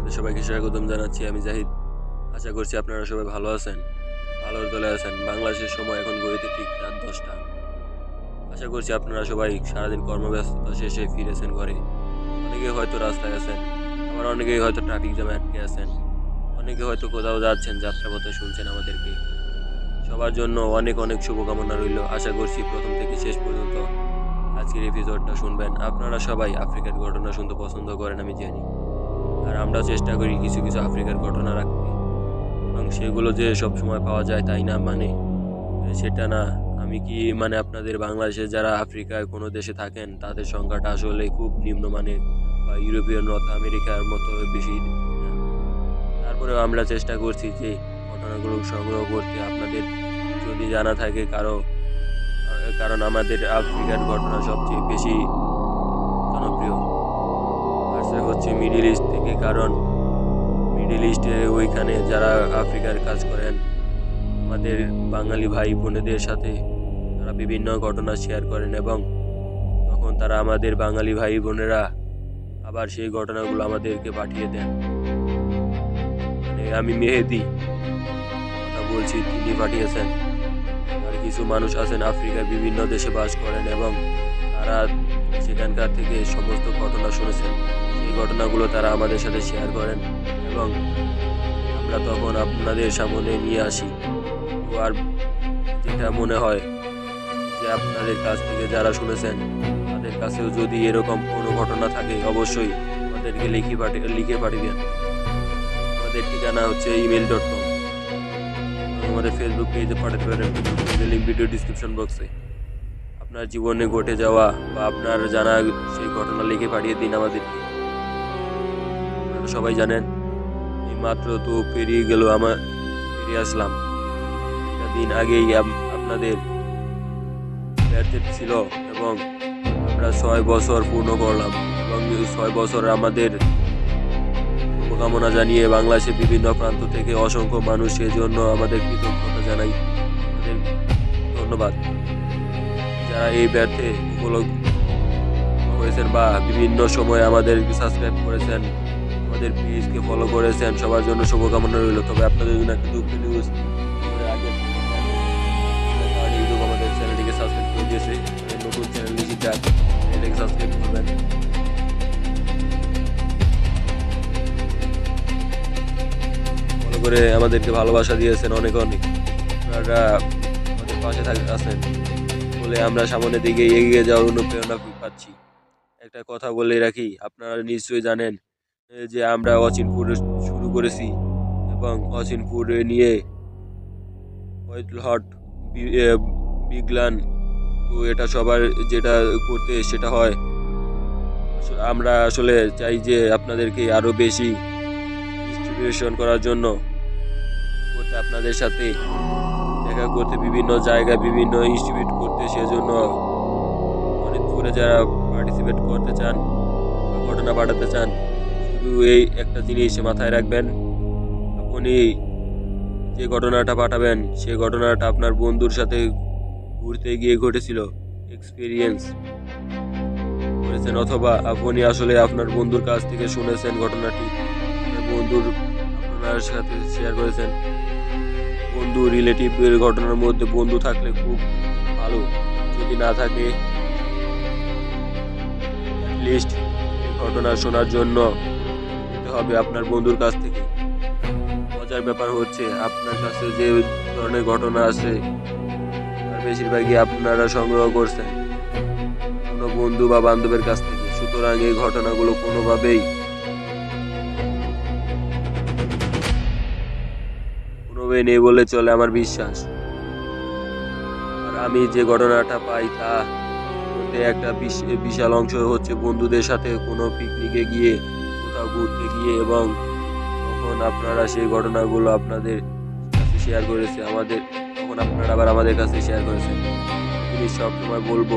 আপনাদের সবাইকে স্বাগতম জানাচ্ছি। আমি জাহিদ। আশা করছি আপনারা সবাই ভালো আছেন, ভালোর দলে আছেন। বাংলাদেশের সময় এখন ঘড়িতে ঠিক রাত ১০টা। আশা করছি আপনারা সবাই সারাদিন কর্মব্যস্ততা শেষে ফিরেছেন ঘরে। অনেকে হয়তো রাস্তায় আছেন, আবার অনেকেই হয়তো ট্রাফিক জ্যামে আটকে আছেন। অনেকে হয়তো কোথাও যাচ্ছেন, যাত্রাপথে শুনছেন আমাদেরকে। সবার জন্য অনেক অনেক শুভকামনা রইল। আশা করছি প্রথম থেকে শেষ পর্যন্ত আজকের এপিসোডটা শুনবেন। আপনারা সবাই আফ্রিকার ঘটনা শুনতে পছন্দ করেন আমি জানি। আর আমরাও চেষ্টা করি কিছু কিছু আফ্রিকার ঘটনা রাখতে, এবং সেগুলো যে সবসময় পাওয়া যায় তাই না, মানে সেটা না। আমি কি মানে আপনাদের বাংলাদেশে যারা আফ্রিকায় কোনো দেশে থাকেন তাদের সংখ্যাটা আসলে খুব নিম্নমানের, বা ইউরোপিয়ান নর্থ আমেরিকার মতো বেশি না। তারপরেও আমরা চেষ্টা করছি যে ঘটনাগুলো সংগ্রহ করতে, আপনাদের যদি জানা থাকে কারণ আমাদের আফ্রিকার ঘটনা সবচেয়ে বেশি জনপ্রিয়। আর সে হচ্ছে মিডিল ইস্ট থেকে, কারণ মিডিল ইস্টে ওইখানে যারা আফ্রিকার কাজ করেন আমাদের বাঙালি ভাই বোনেদের সাথে তারা বিভিন্ন ঘটনা শেয়ার করেন, এবং তখন তারা আমাদের বাঙালি ভাই বোনেরা আবার সেই ঘটনাগুলো আমাদেরকে পাঠিয়ে দেন। মানে আমি মেহেদি কথা বলছি, তিনি পাঠিয়েছেন। আর কিছু মানুষ আছেন আফ্রিকার বিভিন্ন দেশে বাস করেন, এবং তারা সেখানকার থেকে সমস্ত ঘটনা শুনেছেন। সেই ঘটনাগুলো তারা আমাদের সাথে শেয়ার করেন, এবং আমরা তখন আপনাদের সামনে নিয়ে আসি। তো আর যেটা মনে হয় যে আপনাদের কাছ থেকে যারা শুনেছেন তাদের কাছেও যদি এরকম কোনো ঘটনা থাকে অবশ্যই আমাদেরকে লিখে পাঠিয়েন। আমাদের ঠিকানা হচ্ছে email.com। আমাদের ফেসবুক পেজে পাঠাতে পারেন, লিঙ্ক ভিডিও ডিসক্রিপশন বক্সে। আপনার জীবনে ঘটে যাওয়া বা আপনার জানা সেই ঘটনা লিখে পাঠিয়ে দিন আমাদেরকে। আপনারা সবাই জানেন এই মাত্র তো ফিরে আসলাম। একটা দিন আগেই আপনাদের বার্থডে ছিল, এবং আমরা 6 বছর পূর্ণ করলাম, এবং 6 বছর আমাদের শুভকামনা জানিয়ে বাংলাদেশের বিভিন্ন প্রান্ত থেকে অসংখ্য মানুষ সেজন্য আমাদের কৃতজ্ঞতা জানাই। আমাদের ধন্যবাদ যারা এই ব্যর্থে উপলব্ধ হয়েছেন বা বিভিন্ন সময় আমাদের সাবস্ক্রাইব করেছেন, আমাদের পেজকে ফলো করেছেন। সবার জন্য শুভকামনা রইল। তবে আপনাদের জন্য একটা দুঃখের নিউজ, ইউটিউব আমাদের চ্যানেলটিকে সাবস্ক্রাইব করে দিয়েছে। নতুন চ্যানেল নিজেটা এটাকে সাবস্ক্রাইব করবেন। ফলো করে আমাদেরকে ভালোবাসা দিয়েছেন অনেক অনেক। আপনারা আমাদের পাশে আছেন বলে আমরা সামনের দিকে এগিয়ে যাওয়ার অনুপ্রেরণা পাচ্ছি। একটা কথা বলে রাখি, আপনারা নিশ্চয়ই জানেন যে আমরা অচিনপুর শুরু করেছি, এবং অচিনপুর নিয়ে হোয়াইট বিগলান। তো এটা সবার যেটা করতে সেটা হয়, আমরা আসলে চাই যে আপনাদেরকে আরো বেশি ডিস্ট্রিবিউশন করার জন্য করতে, আপনাদের সাথে দেখা করতে, বিভিন্ন জায়গায় বিভিন্ন ইনস্টিটিউট করতে। সেজন্য অনেক দূরে যারা পার্টিসিপেট করতে চান বা ঘটনা পাঠাতে চান, শুধু এই একটা জিনিস মাথায় রাখবেন, আপনি যে ঘটনাটা পাঠাবেন সে ঘটনাটা আপনার বন্ধুর সাথে ঘুরতে গিয়ে ঘটেছিল, এক্সপিরিয়েন্স করেছেন, অথবা আপনি আসলে আপনার বন্ধুর কাছ থেকে শুনেছেন ঘটনাটি, আপনার সাথে শেয়ার করেছেন। বন্ধু রিলেটিভের ঘটনার মধ্যে বন্ধু থাকলে খুব ভালো, যদি না থাকে লিস্ট ঘটনা শোনার জন্য নিতে হবে আপনার বন্ধুর কাছ থেকে। মজার ব্যাপার হচ্ছে আপনার কাছে যে ধরনের ঘটনা আছে তার বেশিরভাগই আপনারা সংগ্রহ করছেন কোনো বন্ধু বা বান্ধবের কাছ থেকে। সুতরাং এই ঘটনাগুলো কোনোভাবেই নেই বলে চলে আমার বিশ্বাস। আর আমি যে ঘটনাটা পাই তা মধ্যে একটা বিশাল অংশ হচ্ছে বন্ধুদের সাথে কোনো পিকনিকে গিয়ে, কোথাও ঘুরতে গিয়ে, এবং তখন আপনারা সেই ঘটনাগুলো আপনাদের কাছে শেয়ার করেছে, তখন আপনারা আবার আমাদের কাছে শেয়ার করেছেন। আমি সবসময় বলবো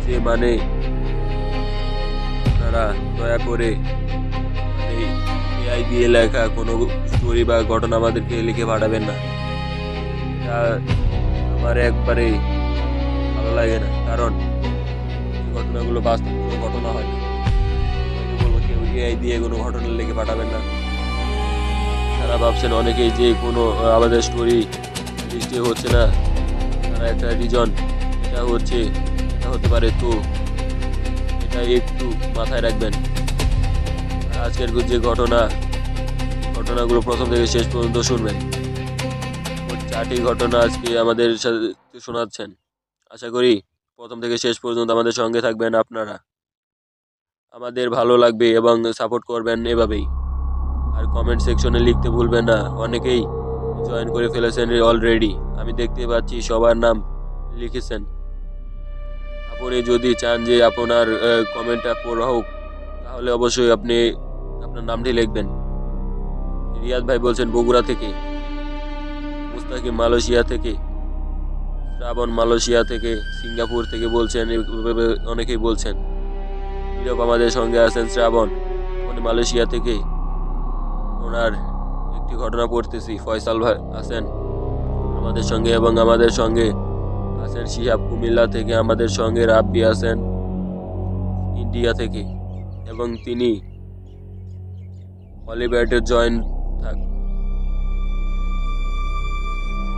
যে মানে আপনারা দয়া করে এআই দিয়ে লেখা কোনো স্টোরি বা ঘটনা আমাদেরকে লিখে পাঠাবেন না। এটা আমার একবারেই ভালো লাগে না, কারণ এই ঘটনাগুলো বাস্তব কোনো ঘটনা হয় না। বলবো কেউ এআই দিয়ে কোনো ঘটনা লিখে পাঠাবেন না। তারা ভাবছেন অনেকেই যে কোনো আমাদের স্টোরি বৃষ্টি হচ্ছে না, তারা একটা রিজন এটা হতে পারে, তো এটা একটু মাথায় রাখবেন। আর আজকের যে ঘটনাগুলো প্রথম থেকে শেষ পর্যন্ত শুনবেন। মোট 4টি ঘটনা আজকে আমাদের সাথে শোনাচ্ছেন। আশা করি প্রথম থেকে শেষ পর্যন্ত আমাদের সঙ্গে থাকবেন আপনারা। আমাদের ভালো লাগবে এবং সাপোর্ট করবেন এভাবেই। আর কমেন্ট সেকশনে লিখতে ভুলবেন না। অনেকেই জয়েন করে ফেলেছেন অলরেডি, আমি দেখতে পাচ্ছি সবার নাম লিখেছেন। আপনি যদি চান যে আপনার কমেন্টটা পড়া হোক, তাহলে অবশ্যই আপনি আপনার নামটি লিখবেন। রিয়াদ ভাই বলছেন বগুড়া থেকে, মুস্তাকিম মালয়েশিয়া থেকে, শ্রাবণ মালয়েশিয়া থেকে, সিঙ্গাপুর থেকে বলছেন, এভাবে অনেকেই বলছেন। নীরব আমাদের সঙ্গে আছেন শ্রাবণ, উনি মালয়েশিয়া থেকে। ওনার একটি ঘটনা পড়তেছি। ফয়সাল ভাই আছেন আমাদের সঙ্গে, এবং আমাদের সঙ্গে আছেন শিহাব কুমিল্লা থেকে, আমাদের সঙ্গে রাব্বি আছেন ইন্ডিয়া থেকে, এবং তিনি অলিভারেটের জয়েন থাক।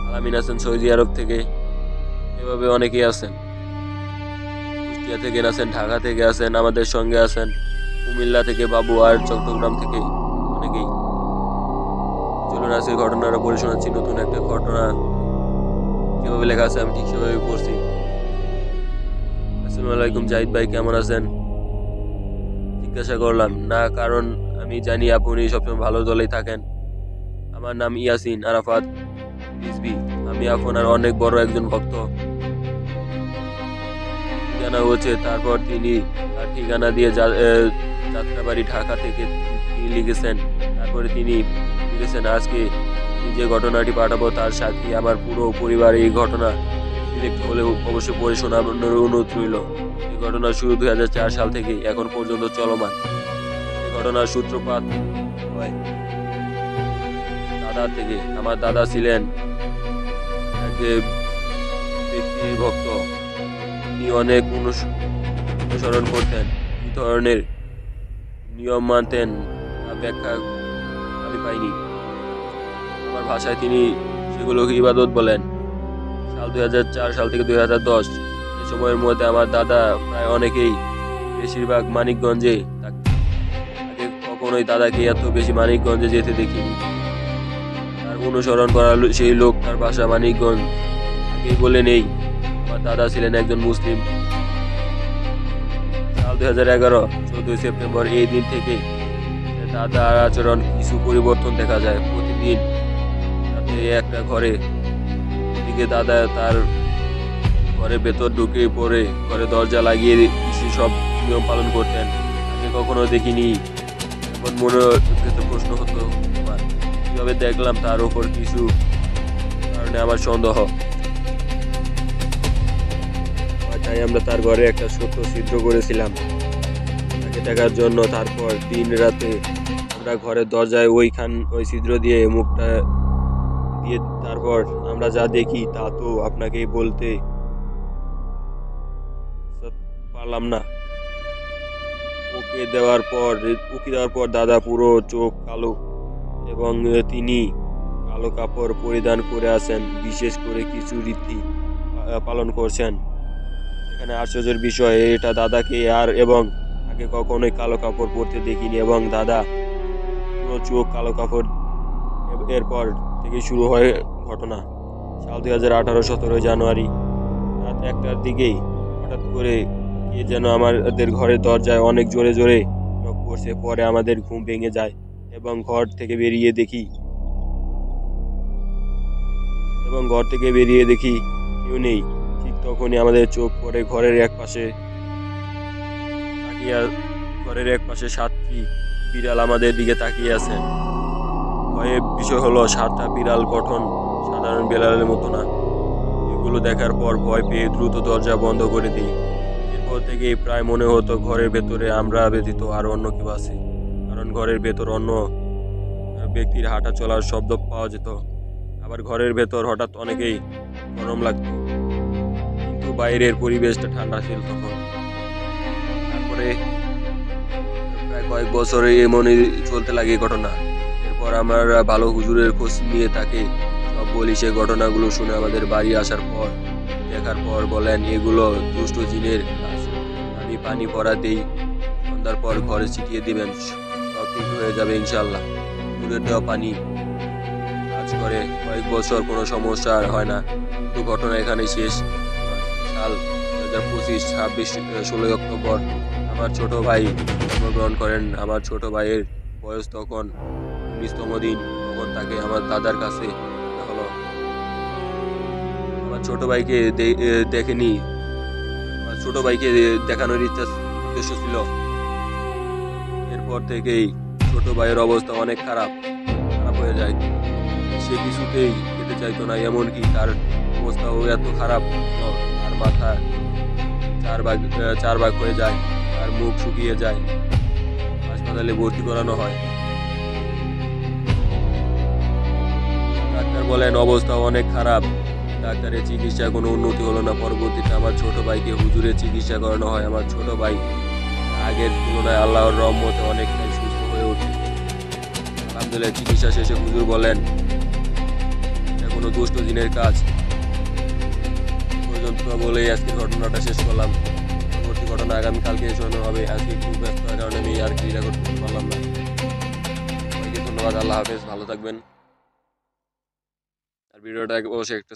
আলামিন আছেন সৌদি আরব থেকে, এভাবে অনেকেই আছেন। কুষ্টিয়া থেকে আছেন, ঢাকা থেকে আছেন, আমাদের সঙ্গে আছেন কুমিল্লা থেকে বাবু, আর চট্টগ্রাম থেকে অনেকেই। চলুন আজকের ঘটনাটা পড়ে শোনাচ্ছি। নতুন একটা ঘটনা যেভাবে লেখা আছে আমি ঠিক সেভাবে পড়ছি। আসসালামু আলাইকুম জাহিদ ভাই, কেমন আছেন? জিজ্ঞাসা করলাম না, কারণ আমি জানি আপনি সবসময় ভালো দলেই থাকেন। আমার নাম ইয়াসিন আরাফাত রিজভী, আমি আপনার অনেক বড় একজন ভক্ত। ঠিকানা হচ্ছে, তারপর তিনি তার ঠিকানা দিয়ে যাত্রাবাড়ি ঢাকা থেকে তিনি লিখেছেন। তারপরে তিনি লিখেছেন, আজকে আমি যে ঘটনাটি পাঠাবো তার সাক্ষী আমার পুরো পরিবার। এই ঘটনা সিলেক্ট হলে অবশ্যই পড়ে শোনানোর অনুরোধ রইল। এই ঘটনা শুরু 2004 সাল থেকে এখন পর্যন্ত চলমান। এই ঘটনার সূত্রপাত হয় দাদা থেকে। আমার দাদা ছিলেন এক ব্যক্তির ভক্ত। তিনি অনেক অনুসরণ করতেন, কি ধরনের নিয়ম মানতেন তা ব্যাখ্যা আমি পাইনি। আমার ভাষায় তিনি সেগুলোকে ইবাদত বলেন। সাল 2004 সাল থেকে 2010 এই সময়ের মধ্যে আমার দাদা প্রায় অনেকেই, বেশিরভাগ মানিকগঞ্জে থাকতেন। আগে কখনোই দাদাকে এত বেশি মানিকগঞ্জে যেতে দেখিনি। তার অনুসরণ করা সেই লোকটার বাসা মানিকগঞ্জ। আগেই বলে নেই, আমার দাদা ছিলেন একজন মুসলিম। সাল 2011 14 সেপ্টেম্বর এই দিন থেকে দাদার আচরণ কিছু পরিবর্তন দেখা যায়। প্রতিদিন রাতে একটা ঘরে দিকে দাদা তার ঘরের ভেতর ঢুকে পড়ে ঘরে দরজা লাগিয়ে কিছু সব নিয়ম পালন করতেন। আগে কখনো দেখিনি। এখন মনে প্রশ্ন হতো আমার, কিভাবে দেখলাম তার উপর কিছু কারণে আমার সন্দেহ। তাই আমরা তার ঘরে একটা ছোট্ট ছিদ্র করেছিলাম তাকে দেখার জন্য। তারপর দিন রাতে আমরা ঘরের দরজায় ওই ছিদ্র দিয়ে মুখটা দিয়ে, তারপর আমরা যা দেখি তা তো আপনাকে বলতে পারলাম না। ওকে দেওয়ার পর দাদা পুরো চোখ কালো, এবং তিনি কালো কাপড় পরিধান করে আছেন। বিশেষ করে কিছু রীতি পালন করছেন। এখানে আশ্চর্যের বিষয়, এটা দাদাকে এবং আগে কখনোই কালো কাপড় পরতে দেখিনি, এবং দাদা পুরো চোখ কালো কাপড়। এরপর থেকে শুরু হয় ঘটনা। সাল 2018 17 জানুয়ারি রাত 1টার দিকেই হঠাৎ করে কে যেন আমাদের ঘরের দরজায় অনেক জোরে জোরে নক করছে। পরে আমাদের ঘুম ভেঙে যায় এবং ঘর থেকে বেরিয়ে দেখি কেউ নেই। ঠিক তখনই আমাদের চোখ পড়ে ঘরের এক পাশে 7টি বিড়াল আমাদের দিকে তাকিয়ে আছে। ভয়ের বিষয় হলো 7টা বিড়াল গঠন সাধারণ বিড়ালের মতো না। এগুলো দেখার পর ভয় পেয়ে দ্রুত দরজা বন্ধ করে দিই। এরপর থেকেই প্রায় মনে হতো ঘরের ভেতরে আমরা ব্যতীত আর অন্য কেউ আছে, কারণ ঘরের ভেতর অন্য ব্যক্তির হাঁটা চলার শব্দ পাওয়া যেত। আবার ঘরের ভেতর হঠাৎ অনেকেই গরম লাগতো, কিন্তু বাইরের পরিবেশটা ঠান্ডা ছিল তখন। তারপরে প্রায় কয়েক বছরে এমনই চলতে লাগে এই ঘটনা। এরপর আমরা ভালো হুজুরের খোঁজ নিয়ে তাকে সব বলি। সে ঘটনাগুলো শুনে আমাদের বাড়ি আসার পর দেখার পর বলেন এগুলো দুষ্ট জিনের কাজ। আমি পানি পড়া দেই, সন্ধ্যার পর ঘরে ছিটিয়ে দিবেন, সব ঠিক হয়ে যাবে ইনশাল্লাহ। হুজুরের দেওয়া পানি কাজ করে, কয়েক বছর কোনো সমস্যা আর হয় না। কিন্তু ঘটনা এখানে শেষ নয়। সাল 2025 16 অক্টোবর আমার ছোট ভাই জন্মগ্রহণ করেন। আমার ছোট ভাইয়ের বয়স তখন 19তম দিন। তখন তাকে আমার দাদার কাছে রাখা হলো। আমার ছোট ভাইকে দেখেনি, আমার ছোট ভাইকে দেখানোর উদ্দেশ্য ছিল। এরপর থেকেই ছোট ভাইয়ের অবস্থা অনেক খারাপ খারাপ হয়ে যায়। সে কিছুতেই খেতে চাইতো না, এমনকি তার অবস্থাও এত খারাপ হলো, তার মাথা চার ভাগ হয়ে যায়, তার মুখ শুকিয়ে যায়। হাসপাতালে ভর্তি করানো হয়। ডাক্তার বলেন অবস্থা অনেক খারাপ। ডাক্তারের চিকিৎসা কোনো উন্নতি হলো না। পরবর্তীতে আমার ছোট ভাইকে হুজুরের চিকিৎসা করানো হয়। আমার ছোট ভাই আগের তুলনায় আল্লাহর রহমতে অনেকটাই সুস্থ হয়ে ওঠে। আলহামদুলিল্লাহ। চিকিৎসা শেষে হুজুর বলেন এটা কোনো দুষ্ট জিনের কাজ। পর্যন্ত বলেই আজকের ঘটনাটা শেষ করলাম। পরবর্তী ঘটনা আগামীকালকে শোনানো হবে। আজকে একটু ব্যস্ত হওয়ার কারণে আমি আর ক্রিয়া করতে পারলাম না। সবাইকে ধন্যবাদ। আল্লাহ হাফেজ, ভালো থাকবেন। আর ভিডিওটা অবশ্যই একটা